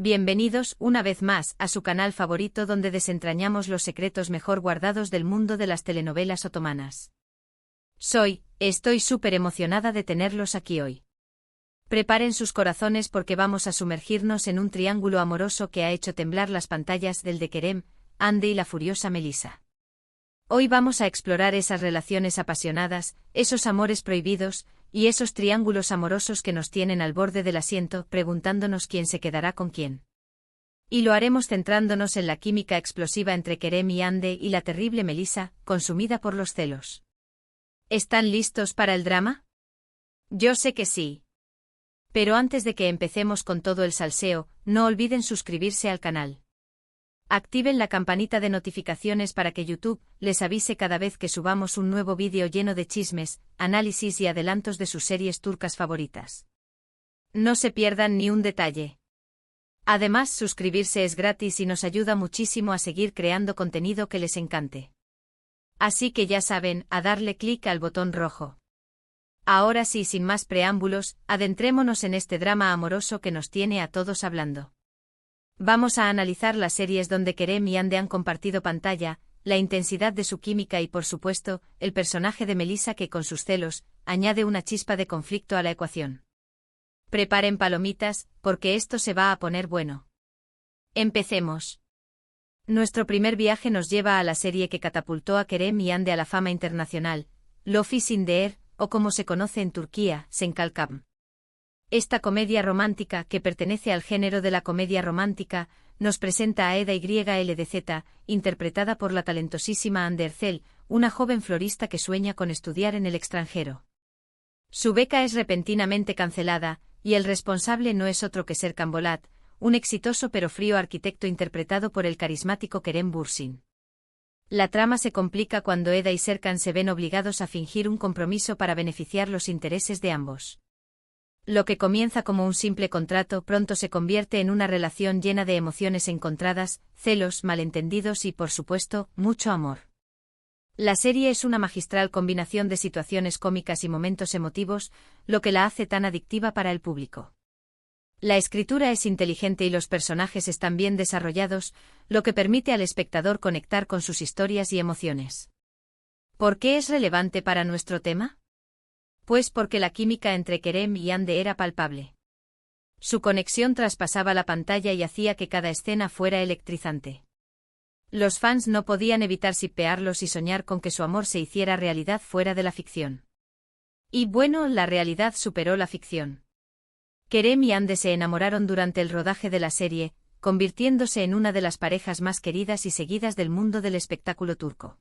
Bienvenidos, una vez más, a su canal favorito donde desentrañamos los secretos mejor guardados del mundo de las telenovelas otomanas. Estoy súper emocionada de tenerlos aquí hoy. Preparen sus corazones porque vamos a sumergirnos en un triángulo amoroso que ha hecho temblar las pantallas del de Kerem, Hande y la furiosa Melissa. Hoy vamos a explorar esas relaciones apasionadas, esos amores prohibidos, y esos triángulos amorosos que nos tienen al borde del asiento preguntándonos quién se quedará con quién. Y lo haremos centrándonos en la química explosiva entre Kerem y Hande y la terrible Melissa, consumida por los celos. ¿Están listos para el drama? Yo sé que sí. Pero antes de que empecemos con todo el salseo, no olviden suscribirse al canal. Activen la campanita de notificaciones para que YouTube les avise cada vez que subamos un nuevo vídeo lleno de chismes, análisis y adelantos de sus series turcas favoritas. No se pierdan ni un detalle. Además, suscribirse es gratis y nos ayuda muchísimo a seguir creando contenido que les encante. Así que ya saben, a darle clic al botón rojo. Ahora sí, sin más preámbulos, adentrémonos en este drama amoroso que nos tiene a todos hablando. Vamos a analizar las series donde Kerem y Hande han compartido pantalla, la intensidad de su química y por supuesto, el personaje de Melissa que con sus celos, añade una chispa de conflicto a la ecuación. Preparen palomitas, porque esto se va a poner bueno. Empecemos. Nuestro primer viaje nos lleva a la serie que catapultó a Kerem y Hande a la fama internacional, Love is in the Air, o como se conoce en Turquía, Senkalkam. Esta comedia romántica, que pertenece al género de la comedia romántica, nos presenta a Eda YLDZ, interpretada por la talentosísima Hande Erçel, una joven florista que sueña con estudiar en el extranjero. Su beca es repentinamente cancelada, y el responsable no es otro que Serkan Bolat, un exitoso pero frío arquitecto interpretado por el carismático Kerem Bürsin. La trama se complica cuando Eda y Serkan se ven obligados a fingir un compromiso para beneficiar los intereses de ambos. Lo que comienza como un simple contrato pronto se convierte en una relación llena de emociones encontradas, celos, malentendidos y, por supuesto, mucho amor. La serie es una magistral combinación de situaciones cómicas y momentos emotivos, lo que la hace tan adictiva para el público. La escritura es inteligente y los personajes están bien desarrollados, lo que permite al espectador conectar con sus historias y emociones. ¿Por qué es relevante para nuestro tema? Pues porque la química entre Kerem y Hande era palpable. Su conexión traspasaba la pantalla y hacía que cada escena fuera electrizante. Los fans no podían evitar shippearlos y soñar con que su amor se hiciera realidad fuera de la ficción. Y bueno, la realidad superó la ficción. Kerem y Hande se enamoraron durante el rodaje de la serie, convirtiéndose en una de las parejas más queridas y seguidas del mundo del espectáculo turco.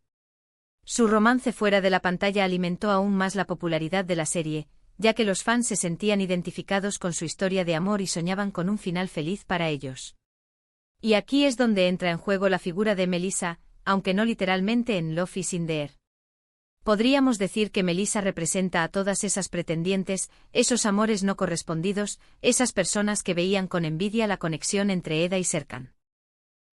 Su romance fuera de la pantalla alimentó aún más la popularidad de la serie, ya que los fans se sentían identificados con su historia de amor y soñaban con un final feliz para ellos. Y aquí es donde entra en juego la figura de Melissa, aunque no literalmente en Love is in the Air. Podríamos decir que Melissa representa a todas esas pretendientes, esos amores no correspondidos, esas personas que veían con envidia la conexión entre Eda y Serkan.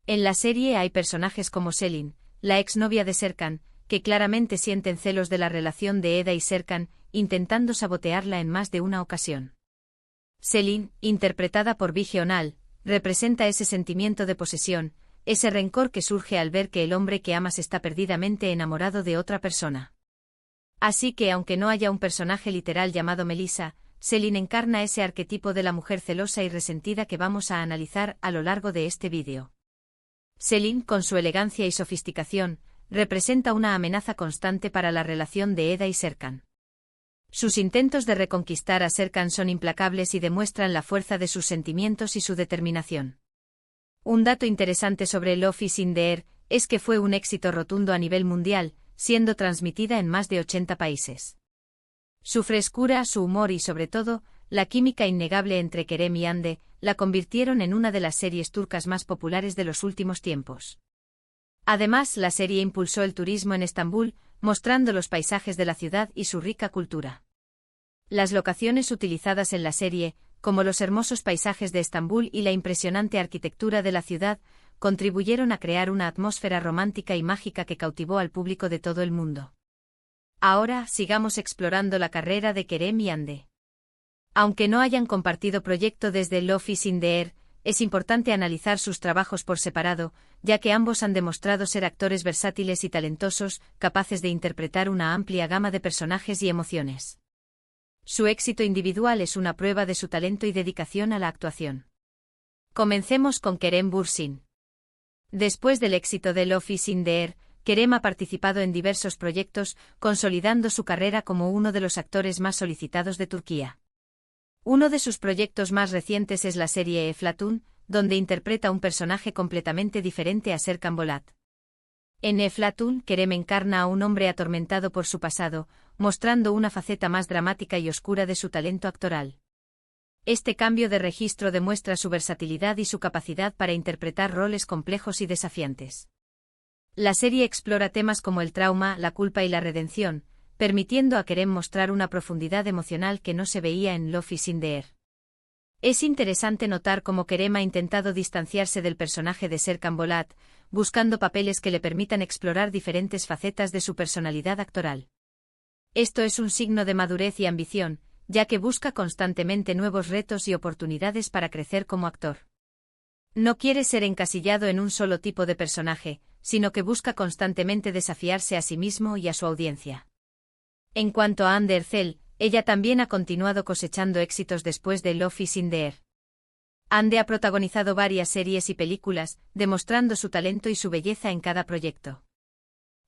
En la serie hay personajes como Selin, la exnovia de Serkan, que claramente sienten celos de la relación de Eda y Serkan, intentando sabotearla en más de una ocasión. Selin, interpretada por Bige Onal, representa ese sentimiento de posesión, ese rencor que surge al ver que el hombre que amas está perdidamente enamorado de otra persona. Así que aunque no haya un personaje literal llamado Melissa, Selin encarna ese arquetipo de la mujer celosa y resentida que vamos a analizar a lo largo de este vídeo. Selin, con su elegancia y sofisticación, representa una amenaza constante para la relación de Eda y Serkan. Sus intentos de reconquistar a Serkan son implacables y demuestran la fuerza de sus sentimientos y su determinación. Un dato interesante sobre Love is in the Air es que fue un éxito rotundo a nivel mundial, siendo transmitida en más de 80 países. Su frescura, su humor y sobre todo, la química innegable entre Kerem y Hande, la convirtieron en una de las series turcas más populares de los últimos tiempos. Además, la serie impulsó el turismo en Estambul, mostrando los paisajes de la ciudad y su rica cultura. Las locaciones utilizadas en la serie, como los hermosos paisajes de Estambul y la impresionante arquitectura de la ciudad, contribuyeron a crear una atmósfera romántica y mágica que cautivó al público de todo el mundo. Ahora, sigamos explorando la carrera de Kerem y Hande. Aunque no hayan compartido proyecto desde Love is in the Air, es importante analizar sus trabajos por separado, ya que ambos han demostrado ser actores versátiles y talentosos, capaces de interpretar una amplia gama de personajes y emociones. Su éxito individual es una prueba de su talento y dedicación a la actuación. Comencemos con Kerem Bürsin. Después del éxito de Love is in the Air, Kerem ha participado en diversos proyectos, consolidando su carrera como uno de los actores más solicitados de Turquía. Uno de sus proyectos más recientes es la serie Eflatun, donde interpreta un personaje completamente diferente a Serkan Bolat. En Eflatun, Kerem encarna a un hombre atormentado por su pasado, mostrando una faceta más dramática y oscura de su talento actoral. Este cambio de registro demuestra su versatilidad y su capacidad para interpretar roles complejos y desafiantes. La serie explora temas como el trauma, la culpa y la redención, permitiendo a Kerem mostrar una profundidad emocional que no se veía en Love is in the Air. Es interesante notar cómo Kerem ha intentado distanciarse del personaje de Serkan Bolat, buscando papeles que le permitan explorar diferentes facetas de su personalidad actoral. Esto es un signo de madurez y ambición, ya que busca constantemente nuevos retos y oportunidades para crecer como actor. No quiere ser encasillado en un solo tipo de personaje, sino que busca constantemente desafiarse a sí mismo y a su audiencia. En cuanto a Hande Erçel, ella también ha continuado cosechando éxitos después de Love is in the Air. Hande ha protagonizado varias series y películas, demostrando su talento y su belleza en cada proyecto.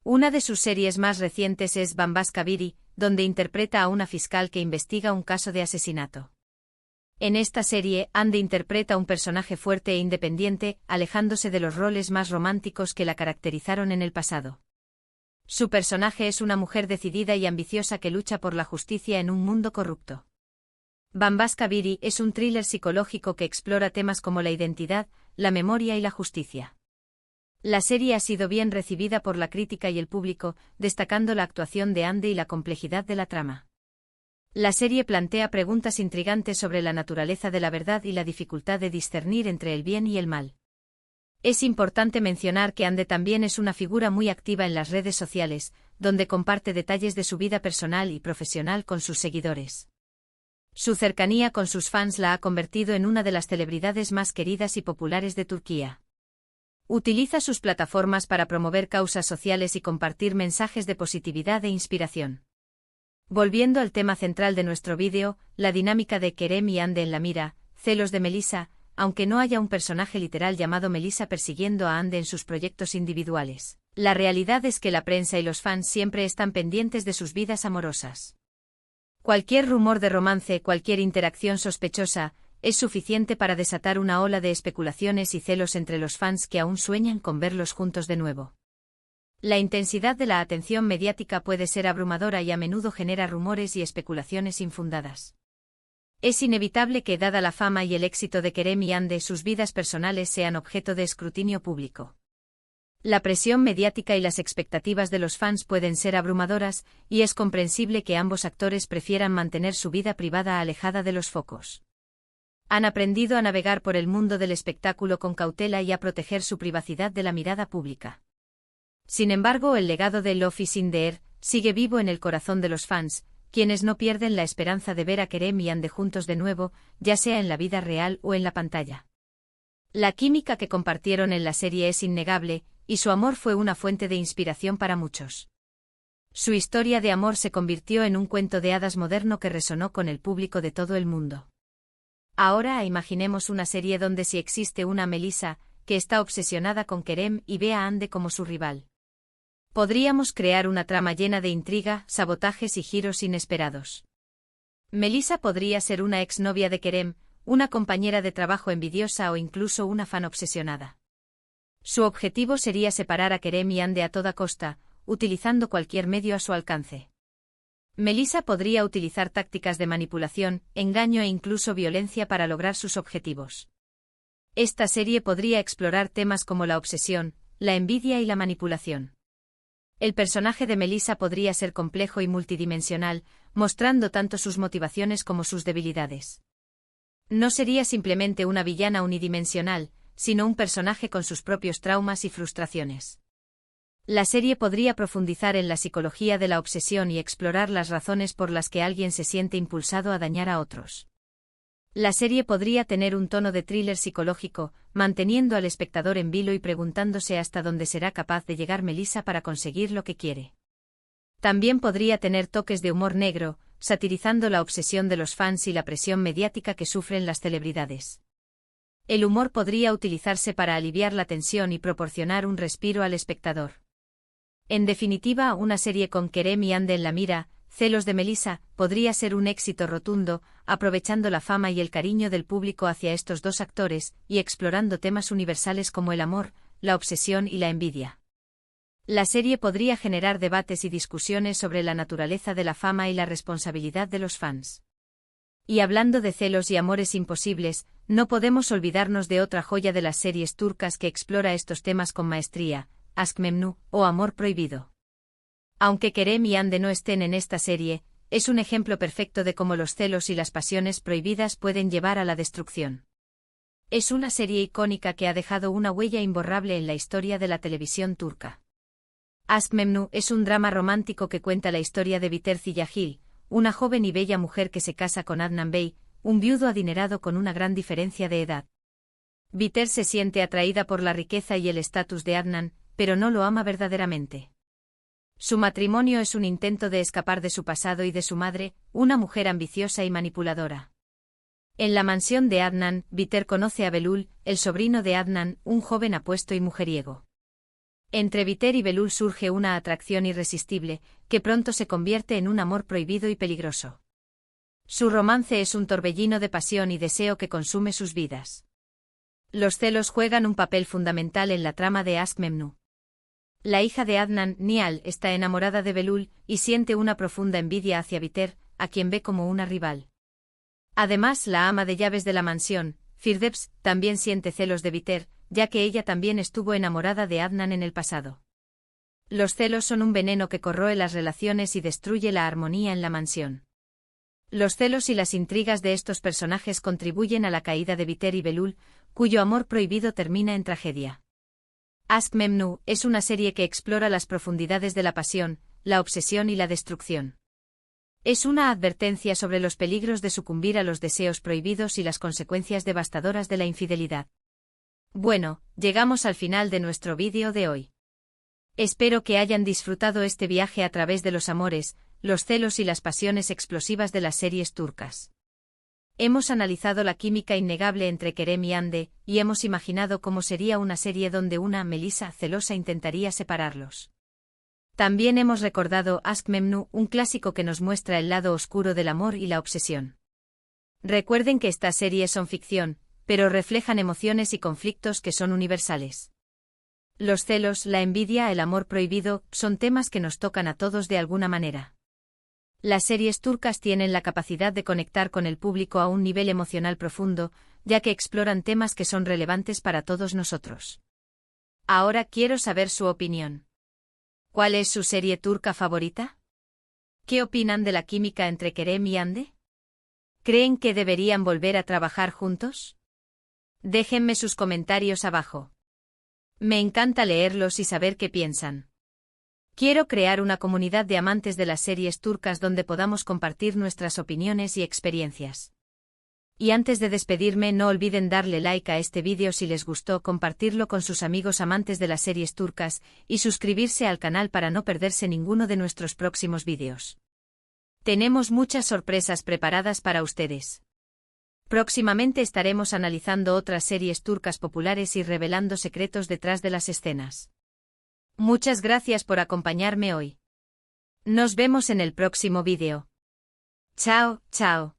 Una de sus series más recientes es Bambaşka Biri, donde interpreta a una fiscal que investiga un caso de asesinato. En esta serie, Hande interpreta un personaje fuerte e independiente, alejándose de los roles más románticos que la caracterizaron en el pasado. Su personaje es una mujer decidida y ambiciosa que lucha por la justicia en un mundo corrupto. Bambaşka Biri es un thriller psicológico que explora temas como la identidad, la memoria y la justicia. La serie ha sido bien recibida por la crítica y el público, destacando la actuación de Hande y la complejidad de la trama. La serie plantea preguntas intrigantes sobre la naturaleza de la verdad y la dificultad de discernir entre el bien y el mal. Es importante mencionar que Hande también es una figura muy activa en las redes sociales, donde comparte detalles de su vida personal y profesional con sus seguidores. Su cercanía con sus fans la ha convertido en una de las celebridades más queridas y populares de Turquía. Utiliza sus plataformas para promover causas sociales y compartir mensajes de positividad e inspiración. Volviendo al tema central de nuestro vídeo, la dinámica de Kerem y Hande en la mira, celos de Melisa, aunque no haya un personaje literal llamado Melisa persiguiendo a Hande en sus proyectos individuales. La realidad es que la prensa y los fans siempre están pendientes de sus vidas amorosas. Cualquier rumor de romance, cualquier interacción sospechosa, es suficiente para desatar una ola de especulaciones y celos entre los fans que aún sueñan con verlos juntos de nuevo. La intensidad de la atención mediática puede ser abrumadora y a menudo genera rumores y especulaciones infundadas. Es inevitable que, dada la fama y el éxito de Kerem y Hande, sus vidas personales sean objeto de escrutinio público. La presión mediática y las expectativas de los fans pueden ser abrumadoras, y es comprensible que ambos actores prefieran mantener su vida privada alejada de los focos. Han aprendido a navegar por el mundo del espectáculo con cautela y a proteger su privacidad de la mirada pública. Sin embargo, el legado de Love is in the Air sigue vivo en el corazón de los fans, quienes no pierden la esperanza de ver a Kerem y Hande juntos de nuevo, ya sea en la vida real o en la pantalla. La química que compartieron en la serie es innegable, y su amor fue una fuente de inspiración para muchos. Su historia de amor se convirtió en un cuento de hadas moderno que resonó con el público de todo el mundo. Ahora imaginemos una serie donde si existe una Melisa, que está obsesionada con Kerem y ve a Hande como su rival. Podríamos crear una trama llena de intriga, sabotajes y giros inesperados. Melisa podría ser una exnovia de Kerem, una compañera de trabajo envidiosa o incluso una fan obsesionada. Su objetivo sería separar a Kerem y Hande a toda costa, utilizando cualquier medio a su alcance. Melisa podría utilizar tácticas de manipulación, engaño e incluso violencia para lograr sus objetivos. Esta serie podría explorar temas como la obsesión, la envidia y la manipulación. El personaje de Melisa podría ser complejo y multidimensional, mostrando tanto sus motivaciones como sus debilidades. No sería simplemente una villana unidimensional, sino un personaje con sus propios traumas y frustraciones. La serie podría profundizar en la psicología de la obsesión y explorar las razones por las que alguien se siente impulsado a dañar a otros. La serie podría tener un tono de thriller psicológico, manteniendo al espectador en vilo y preguntándose hasta dónde será capaz de llegar Melissa para conseguir lo que quiere. También podría tener toques de humor negro, satirizando la obsesión de los fans y la presión mediática que sufren las celebridades. El humor podría utilizarse para aliviar la tensión y proporcionar un respiro al espectador. En definitiva, una serie con Kerem y Ande en la mira, Celos de Melissa, podría ser un éxito rotundo, aprovechando la fama y el cariño del público hacia estos dos actores y explorando temas universales como el amor, la obsesión y la envidia. La serie podría generar debates y discusiones sobre la naturaleza de la fama y la responsabilidad de los fans. Y hablando de celos y amores imposibles, no podemos olvidarnos de otra joya de las series turcas que explora estos temas con maestría, Aşk Memnu, o Amor Prohibido. Aunque Kerem y Ande no estén en esta serie, es un ejemplo perfecto de cómo los celos y las pasiones prohibidas pueden llevar a la destrucción. Es una serie icónica que ha dejado una huella imborrable en la historia de la televisión turca. Aşk Memnu es un drama romántico que cuenta la historia de Biter Ziyagil, una joven y bella mujer que se casa con Adnan Bey, un viudo adinerado con una gran diferencia de edad. Biter se siente atraída por la riqueza y el estatus de Adnan, pero no lo ama verdaderamente. Su matrimonio es un intento de escapar de su pasado y de su madre, una mujer ambiciosa y manipuladora. En la mansión de Adnan, Biter conoce a Belul, el sobrino de Adnan, un joven apuesto y mujeriego. Entre Biter y Belul surge una atracción irresistible, que pronto se convierte en un amor prohibido y peligroso. Su romance es un torbellino de pasión y deseo que consume sus vidas. Los celos juegan un papel fundamental en la trama de Aşk Memnu. La hija de Adnan, Nihal, está enamorada de Belul y siente una profunda envidia hacia Biter, a quien ve como una rival. Además, la ama de llaves de la mansión, Firdevs, también siente celos de Biter, ya que ella también estuvo enamorada de Adnan en el pasado. Los celos son un veneno que corroe las relaciones y destruye la armonía en la mansión. Los celos y las intrigas de estos personajes contribuyen a la caída de Biter y Belul, cuyo amor prohibido termina en tragedia. Aşk Memnu es una serie que explora las profundidades de la pasión, la obsesión y la destrucción. Es una advertencia sobre los peligros de sucumbir a los deseos prohibidos y las consecuencias devastadoras de la infidelidad. Bueno, llegamos al final de nuestro vídeo de hoy. Espero que hayan disfrutado este viaje a través de los amores, los celos y las pasiones explosivas de las series turcas. Hemos analizado la química innegable entre Kerem y Ande, y hemos imaginado cómo sería una serie donde una Melissa celosa intentaría separarlos. También hemos recordado Aşk Memnu, un clásico que nos muestra el lado oscuro del amor y la obsesión. Recuerden que estas series son ficción, pero reflejan emociones y conflictos que son universales. Los celos, la envidia, el amor prohibido, son temas que nos tocan a todos de alguna manera. Las series turcas tienen la capacidad de conectar con el público a un nivel emocional profundo, ya que exploran temas que son relevantes para todos nosotros. Ahora quiero saber su opinión. ¿Cuál es su serie turca favorita? ¿Qué opinan de la química entre Kerem y Ande? ¿Creen que deberían volver a trabajar juntos? Déjenme sus comentarios abajo. Me encanta leerlos y saber qué piensan. Quiero crear una comunidad de amantes de las series turcas donde podamos compartir nuestras opiniones y experiencias. Y antes de despedirme, no olviden darle like a este vídeo si les gustó, compartirlo con sus amigos amantes de las series turcas y suscribirse al canal para no perderse ninguno de nuestros próximos vídeos. Tenemos muchas sorpresas preparadas para ustedes. Próximamente estaremos analizando otras series turcas populares y revelando secretos detrás de las escenas. Muchas gracias por acompañarme hoy. Nos vemos en el próximo vídeo. Chao, chao.